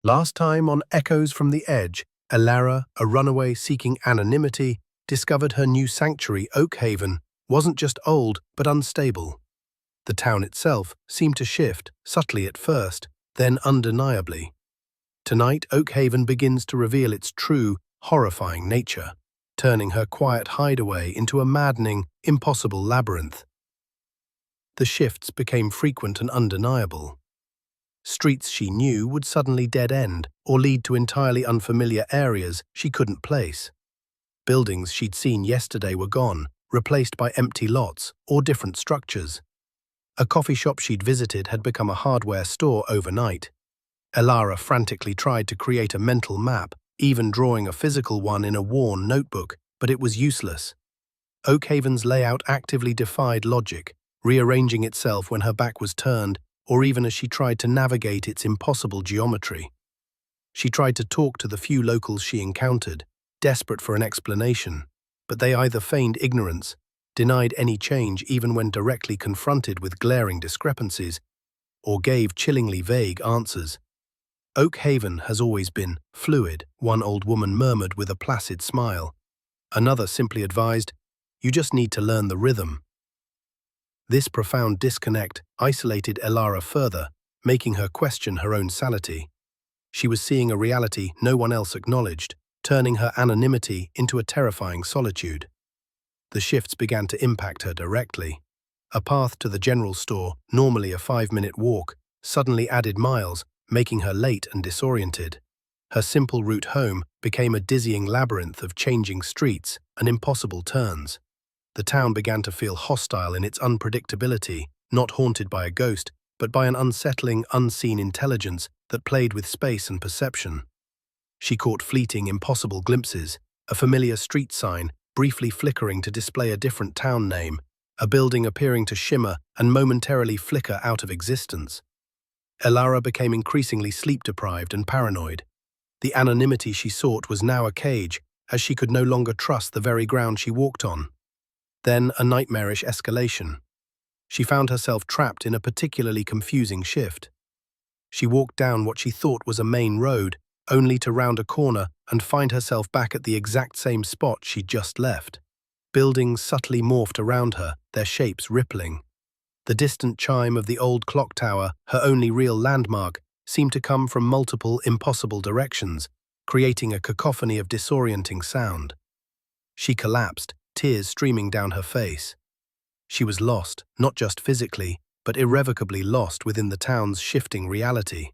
Last time on Echoes from the Edge, Elara, a runaway seeking anonymity, discovered her new sanctuary, Oakhaven, wasn't just old but unstable. The town itself seemed to shift, subtly at first, then undeniably. Tonight, Oakhaven begins to reveal its true, horrifying nature, turning her quiet hideaway into a maddening, impossible labyrinth. The shifts became frequent and undeniable. Streets she knew would suddenly dead-end or lead to entirely unfamiliar areas she couldn't place. Buildings she'd seen yesterday were gone, replaced by empty lots or different structures. A coffee shop she'd visited had become a hardware store overnight. Elara frantically tried to create a mental map, even drawing a physical one in a worn notebook, but it was useless. Oakhaven's layout actively defied logic, rearranging itself when her back was turned, or even as she tried to navigate its impossible geometry. She tried to talk to the few locals she encountered, desperate for an explanation, but they either feigned ignorance, denied any change even when directly confronted with glaring discrepancies, or gave chillingly vague answers. Oakhaven has always been fluid, one old woman murmured with a placid smile. Another simply advised, "You just need to learn the rhythm." This profound disconnect isolated Elara further, making her question her own sanity. She was seeing a reality no one else acknowledged, turning her anonymity into a terrifying solitude. The shifts began to impact her directly. A path to the general store, normally a 5-minute walk, suddenly added miles, making her late and disoriented. Her simple route home became a dizzying labyrinth of changing streets and impossible turns. The town began to feel hostile in its unpredictability, not haunted by a ghost, but by an unsettling, unseen intelligence that played with space and perception. She caught fleeting, impossible glimpses, a familiar street sign briefly flickering to display a different town name, a building appearing to shimmer and momentarily flicker out of existence. Elara became increasingly sleep-deprived and paranoid. The anonymity she sought was now a cage, as she could no longer trust the very ground she walked on. Then a nightmarish escalation. She found herself trapped in a particularly confusing shift. She walked down what she thought was a main road, only to round a corner and find herself back at the exact same spot she'd just left. Buildings subtly morphed around her, their shapes rippling. The distant chime of the old clock tower, her only real landmark, seemed to come from multiple, impossible directions, creating a cacophony of disorienting sound. She collapsed, tears streaming down her face. She was lost, not just physically, but irrevocably lost within the town's shifting reality.